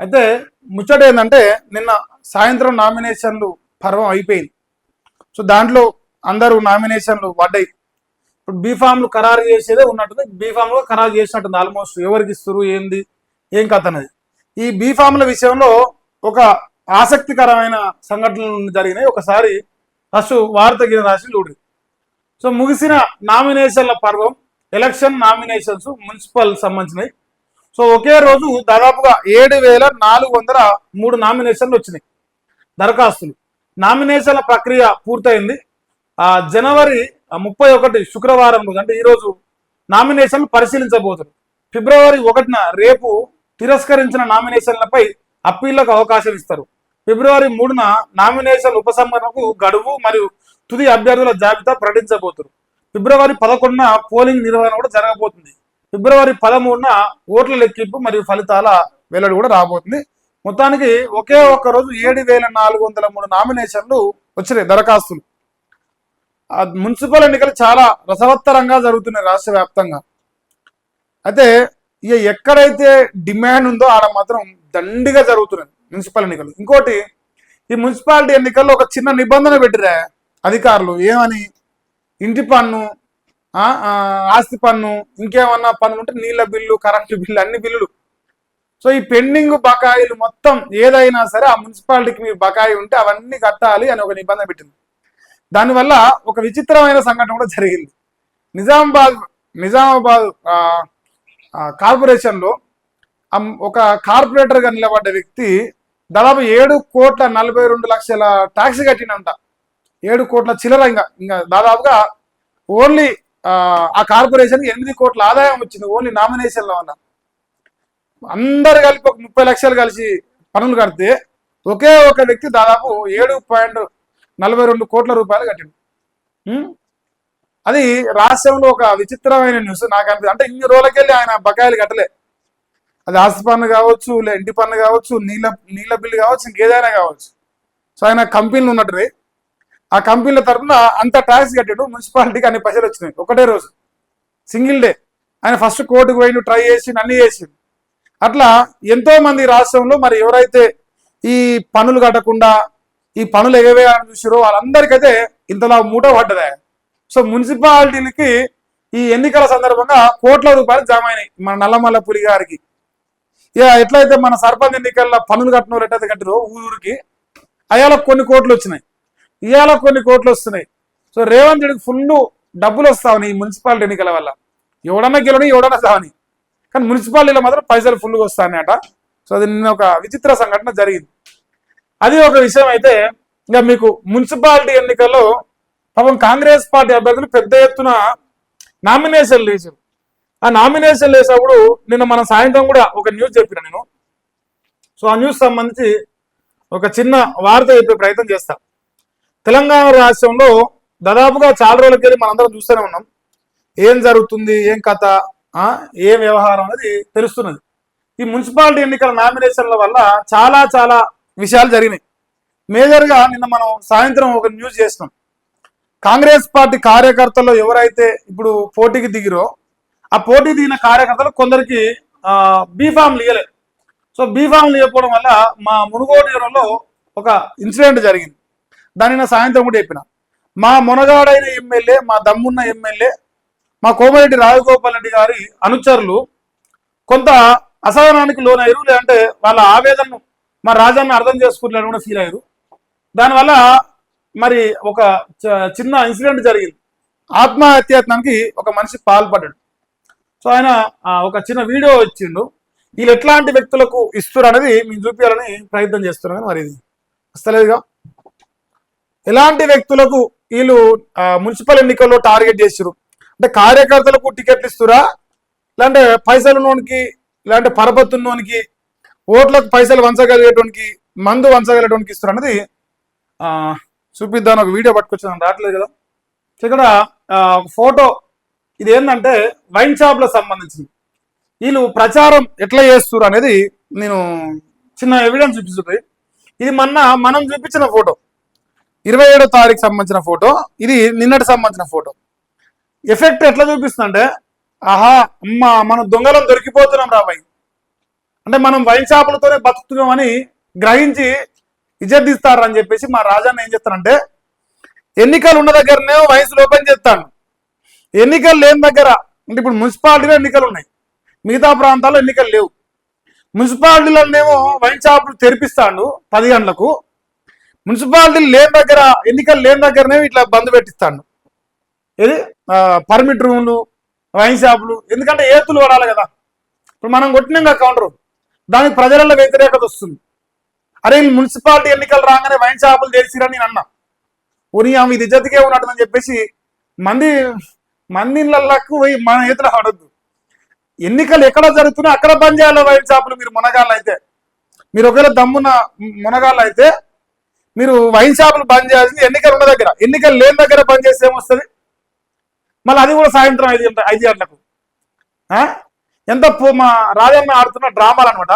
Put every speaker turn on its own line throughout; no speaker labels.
అయితే ముచ్చట ఏంటంటే నిన్న సాయంత్రం నామినేషన్లు పర్వం అయిపోయింది. సో దాంట్లో అందరూ నామినేషన్లు పడ్డాయి. ఇప్పుడు బీఫామ్లు ఖరారు చేసేదే ఉన్నట్టుంది. బీఫామ్లు ఖరారు చేసినట్టుంది ఆల్మోస్ట్. ఎవరికి ఇస్తారు ఏంది ఏం కథ అన్నది. ఈ బీఫామ్ల విషయంలో ఒక ఆసక్తికరమైన సంఘటనలు జరిగినాయి. ఒకసారి ఫస్ట్ వార్తగిన రాసి చూడండి. సో ముగిసిన నామినేషన్ల పర్వం, ఎలక్షన్ నామినేషన్స్ మున్సిపల్ సంబంధించినవి. సో ఒకే రోజు దాదాపుగా 7,403 నామినేషన్లు వచ్చినాయి, దరఖాస్తులు. నామినేషన్ల ప్రక్రియ పూర్తయింది. జనవరి 31 శుక్రవారం రోజు, అంటే ఈరోజు నామినేషన్లు పరిశీలించబోతున్నారు. ఫిబ్రవరి 1న రేపు తిరస్కరించిన నామినేషన్లపై అప్పీళ్లకు అవకాశం ఇస్తారు. ఫిబ్రవరి 3న నామినేషన్ ఉపసంహరణకు గడువు మరియు తుది అభ్యర్థుల జాబితా ప్రకటించబోతున్నారు. ఫిబ్రవరి 11న పోలింగ్ నిర్వహణ కూడా జరగబోతుంది. ఫిబ్రవరి 13న ఓట్ల లెక్కింపు మరియు ఫలితాల వెల్లడి కూడా రాబోతుంది. మొత్తానికి ఒకే ఒక్క రోజు 7,403 నామినేషన్లు వచ్చినాయి, దరఖాస్తులు. మున్సిపల్ ఎన్నికలు చాలా రసవత్తరంగా జరుగుతున్నాయి రాష్ట్ర వ్యాప్తంగా. అయితే ఇక ఎక్కడైతే డిమాండ్ ఉందో ఆడ మాత్రం దండిగా జరుగుతున్నాయి మున్సిపల్ ఎన్నికలు. ఇంకోటి, ఈ మున్సిపాలిటీ ఎన్నికల్లో ఒక చిన్న నిబంధన పెట్టిరా అధికారులు. ఏమని? ఇంటి పన్ను, ఆస్తి పన్ను, ఇంకేమన్నా పన్నులు ఉంటే నీళ్ళ బిల్లు, కరెంటు బిల్లు, అన్ని బిల్లులు. సో ఈ పెండింగ్ బకాయిలు మొత్తం ఏదైనా సరే ఆ మున్సిపాలిటీకి మీ బకాయి ఉంటే అవన్నీ కట్టాలి అని ఒక నిబంధన పెట్టింది. దానివల్ల ఒక విచిత్రమైన సంఘటన కూడా జరిగింది. నిజామాబాద్ కార్పొరేషన్లో ఒక కార్పొరేటర్గా నిలబడ్డ వ్యక్తి దాదాపు 7,42,00,000 ట్యాక్స్ కట్టినంట. 7 కోట్ల చిల్లర. ఇంకా దాదాపుగా ఓన్లీ ఆ కార్పొరేషన్కి 8 కోట్ల ఆదాయం వచ్చింది ఓన్లీ నామినేషన్ల వల్ల. అందరు కలిపి ఒక 30 లక్షలు కలిసి పనులు కడితే ఒకే ఒక వ్యక్తి దాదాపు 7,42 కోట్ల రూపాయలు కట్టిండు. అది రాష్ట్రంలో ఒక విచిత్రమైన న్యూస్ నాకు అనిపిస్తుంది. అంటే ఇన్ని రోజులకెళ్ళి ఆయన బకాయిలు కట్టలే. అది ఆస్తి పన్ను కావచ్చు, లే ఇంటి పన్ను కావచ్చు, నీళ్ళ బిల్లు కావచ్చు, ఇంకేదైనా కావచ్చు. సో ఆయన కంపెనీలు ఉన్నట్టు ఆ కంపెనీల తరఫున అంత ట్యాక్స్ కట్టాడు. మున్సిపాలిటీకి అన్ని పైసలు వచ్చినాయి ఒకటే రోజు, సింగిల్ డే. ఆయన ఫస్ట్ కోర్టుకు పోయి ట్రై చేసి అన్ని చేసి అట్లా ఎంతో మంది రాష్ట్రంలో మరి ఎవరైతే ఈ పన్నులు కట్టకుండా ఈ పనులు ఎగవేయాలని చూసారో వాళ్ళందరికైతే ఇంతలా మూట పడ్డదే. సో మున్సిపాలిటీలకి ఈ ఎన్నికల సందర్భంగా కోట్ల రూపాయలు జమ అయినాయి మన నల్లమల్ల పులి గారికి. ఇక ఎట్లయితే మన సర్పంచ్ ఎన్నికల్లో పనులు కట్టిన వాళ్ళు ఎట్లయితే కట్టిరో ఊరికి, అయ్యాల కొన్ని కోట్లు వచ్చినాయి, ఇవాళ కొన్ని కోట్లు వస్తున్నాయి. సో రేవంత్ రెడ్డికి ఫుల్ డబ్బులు వస్తావని ఈ మున్సిపాలిటీ ఎన్నికల వల్ల. ఎవడన్నా గెలవని, ఎవడన్నా సావని, కానీ మున్సిపాలిటీలో మాత్రం పైసలు ఫుల్గా వస్తాయట. సో అది నిన్న ఒక విచిత్ర సంఘటన జరిగింది. అది ఒక విషయం. అయితే ఇంకా మీకు మున్సిపాలిటీ ఎన్నికల్లో పాపం కాంగ్రెస్ పార్టీ అభ్యర్థులు పెద్ద ఎత్తున నామినేషన్లు వేసారు. ఆ నామినేషన్లు వేసినప్పుడు నిన్న మన సాయంత్రం కూడా ఒక న్యూస్ చెప్పిన నేను. సో ఆ న్యూస్ సంబంధించి ఒక చిన్న వార్త చెప్పే ప్రయత్నం చేస్తాం. తెలంగాణ రాష్ట్రంలో దాదాపుగా చాలా రోజులకెళ్ళి మనందరం చూస్తూనే ఉన్నాం ఏం జరుగుతుంది, ఏం కథ, ఏం వ్యవహారం అనేది తెలుస్తున్నది. ఈ మున్సిపాలిటీ ఎన్నికల నామినేషన్ల వల్ల చాలా చాలా విషయాలు జరిగినాయి. మేజర్గా నిన్న మనం సాయంత్రం ఒక న్యూస్ చేసినాం. కాంగ్రెస్ పార్టీ కార్యకర్తలు ఎవరైతే ఇప్పుడు పోటీకి దిగిరో ఆ పోటీ దిగిన కార్యకర్తలు కొందరికి బీఫామ్లు ఇవ్వలేదు. సో బీఫామ్లు ఇవ్వకపోవడం వల్ల మా మునుగోడులో ఒక ఇన్సిడెంట్ జరిగింది. దానిని సాయంత్రం కూడా చెప్పిన. మా మునగాడైన ఎమ్మెల్యే, మా దమ్మున్న ఎమ్మెల్యే, మా కోమరెడ్డి రాజగోపాల్ రెడ్డి గారి అనుచరులు కొంత అసహనానికి లోనయ్యారు. లేదంటే వాళ్ళ ఆవేదనను మా రాజాన్ని అర్థం చేసుకుంటున్నారని కూడా ఫీల్ అయ్యారు. దానివల్ల మరి ఒక చిన్న ఇన్సిడెంట్ జరిగింది. ఆత్మహత్యానికి ఒక మనిషి పాల్పడ్డాడు. సో ఆయన ఒక చిన్న వీడియో ఇచ్చిండు. వీళ్ళు ఎట్లాంటి వ్యక్తులకు ఇస్తారు అనేది మేము చూపించాలని ప్రయత్నం చేస్తున్నాం. కానీ మరి ఇది వస్తలేదుగా. ఎలాంటి వ్యక్తులకు వీళ్ళు మున్సిపల్ ఎన్నికల్లో టార్గెట్ చేస్తారు అంటే కార్యకర్తలకు టికెట్లు ఇస్తురా, లేదంటే పైసలు ఉన్నోనికి, లేదంటే పరపత్తున్నోనికి, ఓట్లకు పైసలు వంచగలిగేటోనికి, మందు వంచగలిగేటోనికి ఇస్తారు అనేది చూపిద్దాను. ఒక వీడియో పట్టుకొచ్చాను, రావట్లేదు కదా. ఇక్కడ ఒక ఫోటో. ఇది ఏంటంటే వైన్ షాప్లకు సంబంధించింది. వీళ్ళు ప్రచారం ఎట్లా చేస్తారు అనేది నేను చిన్న ఎవిడెన్స్ చూపిస్తుంది. ఇది మనం చూపించిన ఫోటో 27వ తారీఖు సంబంధించిన ఫోటో. ఇది నిన్నటి సంబంధించిన ఫోటో. ఎఫెక్ట్ ఎట్లా చూపిస్తుందంటే, ఆహా అమ్మ మనం దొంగలం దొరికిపోతున్నాం రాబాయి, అంటే మనం వైన్ షాపులతోనే బతుకుతున్నామని గ్రహించి ఇజ్జత్ చెప్పేసి మా రాజాన్న ఏం చేస్తానంటే ఎన్నికలు ఉన్న దగ్గరనే వయసులు ఓపెన్ చేస్తాను, ఎన్నికలు లేని దగ్గర అంటే ఇప్పుడు మున్సిపాలిటీలో ఎన్నికలు ఉన్నాయి, మిగతా ప్రాంతాల్లో ఎన్నికలు లేవు. మున్సిపాలిటీలోనేమో వైన్ షాపులు తెరిపిస్తాడు 10 గంటలకు, మున్సిపాలిటీలు లేని దగ్గర ఎన్నికలు లేని దగ్గరనే ఇట్లా బంద్ పెట్టిస్తాడు. ఇది పర్మిట్ రూమ్లు, వైన్ షాపులు, ఎందుకంటే ఏతులు పడాలి కదా. ఇప్పుడు మనం కొట్టినాం కౌంటర్, దానికి ప్రజలలో వ్యతిరేకత వస్తుంది. అరే మున్సిపాలిటీ ఎన్నికలు రాగానే వైన్ షాపులు తెరిచిరని నేను అన్నా, ఉని ఆమె ఇది ఇజ్జతికే ఉన్నట్టుందని చెప్పేసి మంది ఇళ్ళకు పోయి మన ఏతులు పడద్దు. ఎన్నికలు ఎక్కడ జరుగుతున్నాయో అక్కడ బంద్ చేయాలి వైన్ షాపులు. మీరు మునగాళ్ళు అయితే, మీరు ఒకవేళ దమ్మున్న మునగాళ్ళు అయితే మీరు వైన్ షాపులు బంద్ చేయాల్సింది ఎన్నికలు ఉన్న దగ్గర, ఎన్నికలు లేని దగ్గర బంద్ చేస్తే ఏమొస్తుంది? మళ్ళీ అది కూడా సాయంత్రం 5 గంటలకు. ఎంత మా రాజన్న ఆడుతున్న డ్రామాలు అనమాట.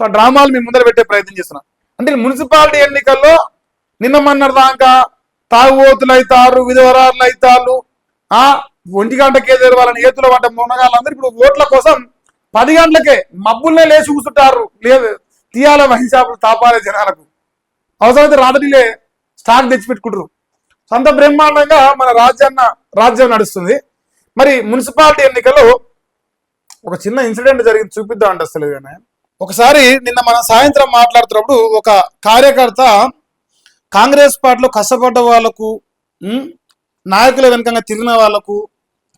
సో ఆ డ్రామాలు మీ ముందర పెట్టే ప్రయత్నం చేస్తున్నాం. అంటే మున్సిపాలిటీ ఎన్నికల్లో నిన్న మొన్నటి దాకా తాగుబోతులు అవుతారు, విధవరాలు అవుతారు, 1 గంటకే వాళ్ళని ఏతుల పడ్డ మునగాళ్ళందరూ ఇప్పుడు ఓట్ల కోసం 10 గంటలకే మబ్బుల్నే లేచి కూర్చుంటారు. లేదు తీయాల వైన్ షాపులు తాపాలే జనాలకు, అవసరమైతే రాత్రిలే స్టాక్ తెచ్చిపెట్టుకుంటారు. సొంత బ్రహ్మాండంగా మన రాజ్యం నడుస్తుంది. మరి మున్సిపాలిటీ ఎన్నికల్లో ఒక చిన్న ఇన్సిడెంట్ జరిగింది, చూపిద్దాం అంటే అసలు. కానీ ఒకసారి నిన్న మనం సాయంత్రం మాట్లాడుతున్నప్పుడు ఒక కార్యకర్త కాంగ్రెస్ పార్టీలో కష్టపడ్డ వాళ్ళకు, నాయకుల వెనకంగా తిరిగిన వాళ్ళకు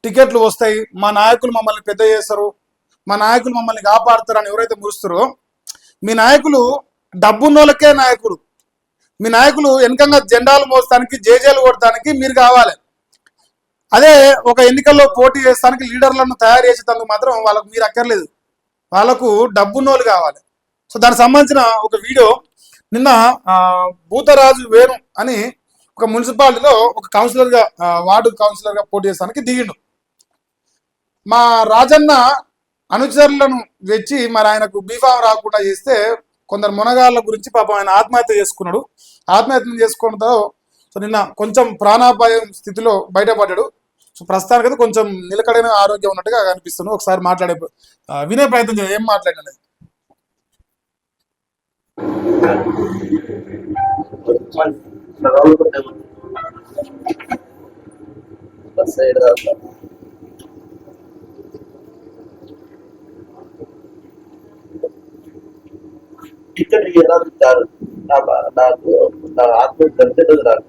టికెట్లు వస్తాయి, మా నాయకులు మమ్మల్ని పెద్ద చేస్తారు, మా నాయకులు మమ్మల్ని కాపాడుతారు అని ఎవరైతే మురుస్తారో, మీ నాయకులు డబ్బున్నోళ్ళకే నాయకుడు. మీ నాయకులు వెనకంగా జెండాలు మోస్తానికి, జేజేలు కొడటానికి మీరు కావాలి. అదే ఒక ఎన్నికల్లో పోటీ చేస్తానికి లీడర్లను తయారు చేసేందుకు మాత్రం వాళ్ళకు మీరు అక్కర్లేదు, వాళ్ళకు డబ్బున్నోళ్ళు కావాలి. సో దానికి సంబంధించిన ఒక వీడియో నిన్న భూతరాజు వేణు అని ఒక మున్సిపాలిటీలో ఒక కౌన్సిలర్గా, వార్డు కౌన్సిలర్గా పోటీ చేస్తానికి దిగిండు. మా రాజన్న అనుచరులను తెచ్చి మరి ఆయనకు బీఫామ్ రాకుండా చేస్తే కొందరు మునగాళ్ళ గురించి పాపం ఆయన ఆత్మహత్య చేసుకున్నాడు. ఆత్మహత్య చేసుకోవడంతో సో నిన్న కొంచెం ప్రాణాపాయం స్థితిలో బయటపడ్డాడు. సో ప్రస్తుతానికైతే కొంచెం నిలకడైన ఆరోగ్యం ఉన్నట్టుగా అనిపిస్తుంది. ఒకసారి వినే ప్రయత్నం చేయాలి, ఏం మాట్లాడినది.
టికెట్ ఎలా ఇచ్చారు? నాకు నా ఆత్మ దొరికేది, నాకు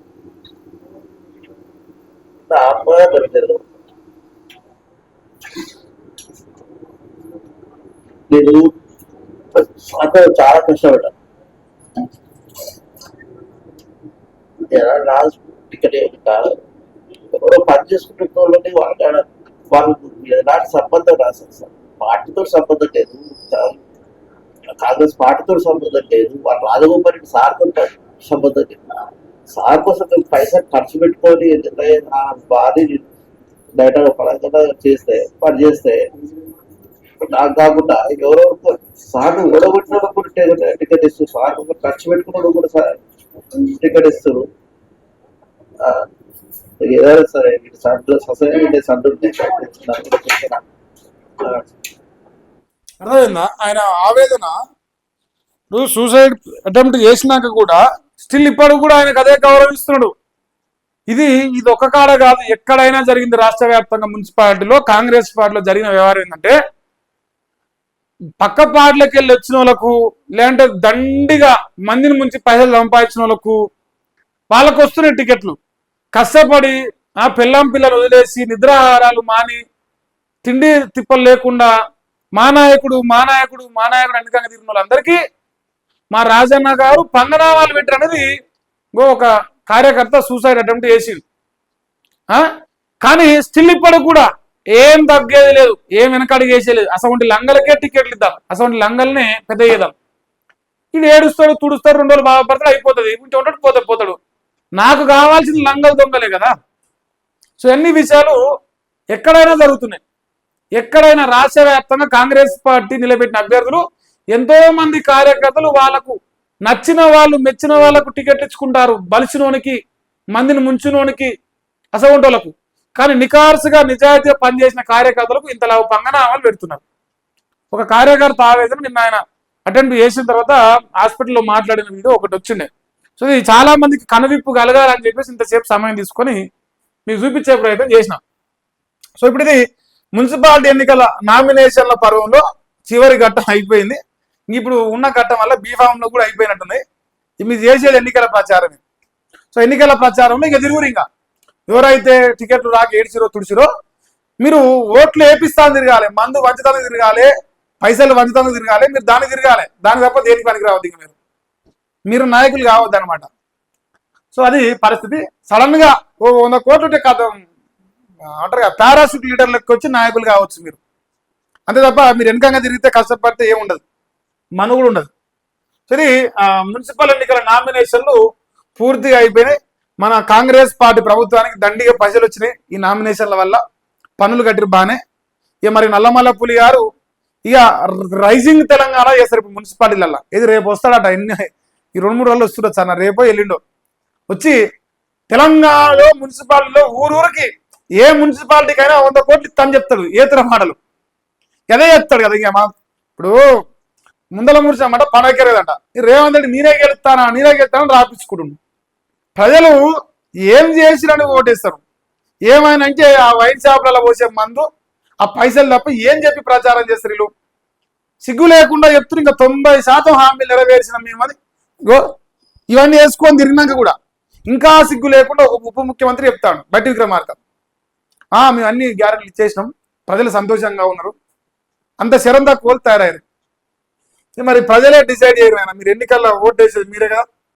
నా ఆత్మగా దొరికేది. నేను చాలా కష్టపడ్డా. రాజు టికెట్ ఎవరో పని చేసుకుంటున్న వాళ్ళని వాళ్ళకు ఎలాంటి సంబంధం రాశారు సార్. పార్టీతో సంబంధం లేదు, కాంగ్రెస్ పార్టీతో సంబంధం లేదు, వాళ్ళ రాజగోపాల్ రెడ్డి సార్తో సంబంధం లేదు. సార్ కోసం పైసలు ఖర్చు పెట్టుకొని భారీ బయట పడకుండా పని చేస్తే నాకు కాకుండా ఎవరెవరికో సార్ను ఓడగొట్టిన కూడా టికెట్ ఇస్తారు, సార్ ఖర్చు పెట్టుకున్నాడు కూడా సార్ టికెట్ ఇస్తారు. ఏదైనా సరే సొసైటీ సంతృప్తి
అర్థమైందా ఆయన ఆవేదన? సూసైడ్ అటెంప్ట్ చేసినాక కూడా స్టిల్ ఇప్పటికి కూడా ఆయనకు అదే గౌరవిస్తున్నాడు. ఇది ఒక కాడ కాదు, ఎక్కడైనా జరిగింది. రాష్ట్ర వ్యాప్తంగా మున్సిపాలిటీలో కాంగ్రెస్ పార్టీలో జరిగిన వ్యవహారం ఏంటంటే, పక్క పార్టీలకు వెళ్ళి వచ్చిన వాళ్ళకు, లేదంటే దండిగా మందిని ముంచి పైసలు సంపాదించిన వాళ్ళకు వస్తున్నాయి టికెట్లు. కష్టపడి పిల్లం పిల్లలు వదిలేసి నిద్రాహారాలు మాని తిండి తిప్పలు లేకుండా మా నాయకుడు వెనకంగా తిరిగిన వాళ్ళందరికీ మా రాజన్న గారు పంగనామాలు పెట్టారు అనేది ఒక కార్యకర్త సూసైడ్ అటెంప్ట్ చేసింది. కానీ స్టిల్ ఇప్పటికి కూడా ఏం తగ్గేది లేదు, ఏం వెనకడికి వేసేలేదు. అసలు లంగలకే టికెట్లు ఇద్దాం, అసలు లంగల్ని పెద్ద చేద్దాం. ఇది ఏడుస్తాడు, తుడుస్తాడు, 2 రోజులు బాధపడతాడు, అయిపోతుంది. ఇంటి ఉంటాడు, పోతాడు. నాకు కావాల్సిన లంగలు దొంగలే కదా. సో అన్ని విషయాలు ఎక్కడైనా జరుగుతున్నాయి. ఎక్కడైనా రాష్ట్ర వ్యాప్తంగా కాంగ్రెస్ పార్టీ నిలబెట్టిన అభ్యర్థులు ఎంతో మంది కార్యకర్తలు వాళ్ళకు నచ్చిన వాళ్ళు, మెచ్చిన వాళ్ళకు టికెట్ ఇచ్చుకుంటారు, బలిసినోనికి, మందిని ముంచినోనికి, అసవంటోళ్లకు. కానీ నికార్సుగా నిజాయితీగా పనిచేసిన కార్యకర్తలకు ఇంతలా పంగనామాలు పెడుతున్నారు. ఒక కార్యకర్త ఆవేదన నిన్న ఆయన అటెండ్ చేసిన తర్వాత హాస్పిటల్లో మాట్లాడిన వీడియో ఒకటి వచ్చిండే. సో ఇది చాలా మందికి కనువిప్పు కలగాలని చెప్పేసి ఇంతసేపు సమయం తీసుకొని మీకు చూపించే ప్రయత్నం చేసినాం. సో ఇప్పుడు ఇది మున్సిపాలిటీ ఎన్నికల నామినేషన్ల పర్వంలో చివరి ఘట్టం అయిపోయింది. ఇప్పుడు ఉన్న ఘట్టం వల్ల బీఫామ్ లో కూడా అయిపోయినట్టుంది. మీరు చేసేది ఎన్నికల ప్రచారమే. సో ఎన్నికల ప్రచారంలో ఇక తిరుగురు. ఇంకా ఎవరైతే టికెట్లు రాక ఏడ్చిరో తుడిచిరో మీరు ఓట్లు వేపిస్తాను తిరగాలి, మందు వంచుతాను తిరగాలి, పైసలు వంచుతాను తిరగాలి, మీరు దానికి తిరగాలి. దానికి తప్ప దేనికి పనికి రావద్దు. ఇక మీరు నాయకులు కావద్దు అనమాట. సో అది పరిస్థితి. సడన్ గా 100 కోట్లు కథ అంటారు కదా, పారాషూట్ లీడర్లకు వచ్చి నాయకులు కావచ్చు మీరు. అంతే తప్ప మీరు వెనకంగా తిరిగితే కష్టపడితే ఏముండదు, మనుగుడు ఉండదు. సరే, మున్సిపల్ ఎన్నికల నామినేషన్లు పూర్తిగా అయిపోయినాయి. మన కాంగ్రెస్ పార్టీ ప్రభుత్వానికి దండిగా పైసలు వచ్చినాయి ఈ నామినేషన్ల వల్ల. పన్నులు కట్టిరు బానే. ఇక మరి నల్లమల్ల పులి గారు ఇక రైజింగ్ తెలంగాణ చేస్తారు ఇప్పుడు మున్సిపాలిటీలల్లో. ఇది రేపు వస్తాడట. ఈ 2-3 రోజులు వస్తుండొచ్చు సార్, రేపో ఎల్లుండో వచ్చి తెలంగాణలో మున్సిపాలిటీలో ఊరూరికి ఏ మున్సిపాలిటీకైనా 100 కోట్లు ఇస్తాను చెప్తాడు. ఏతర మాటలు అదే చెప్తాడు కదా. ఇక ఇప్పుడు ముందల మురిచామంట పనకెరదంట. ఈ రేవంత్ రెడ్డి నేనే గెలుస్తానని రాపించుకుంటు. ప్రజలు ఏం చేసిరని ఓటేస్తారు. ఏమైనా అంటే ఆ వైన్ షాపులలో పోసే మందు, ఆ పైసలు తప్ప ఏం చెప్పి ప్రచారం చేస్తారు వీళ్ళు. సిగ్గు లేకుండా చెప్తున్నారు. ఇంకా 90% హామీలు నెరవేర్చిన మేమని ఇవన్నీ వేసుకొని తిరిగినాక కూడా ఇంకా సిగ్గు లేకుండా ఒక ఉప ముఖ్యమంత్రి చెప్తాడు, బట్టి విక్రమార్క. మేము అన్ని గ్యారెంటీలు ఇచ్చేసినాం, ప్రజలు సంతోషంగా ఉన్నారు, అంత శరం తక్కువ తయారయ్యారు. మరి ప్రజలే డిసైడ్ చేయరు. మీరు ఎన్నికల్లో ఓటు వేసేది మీరే కదా.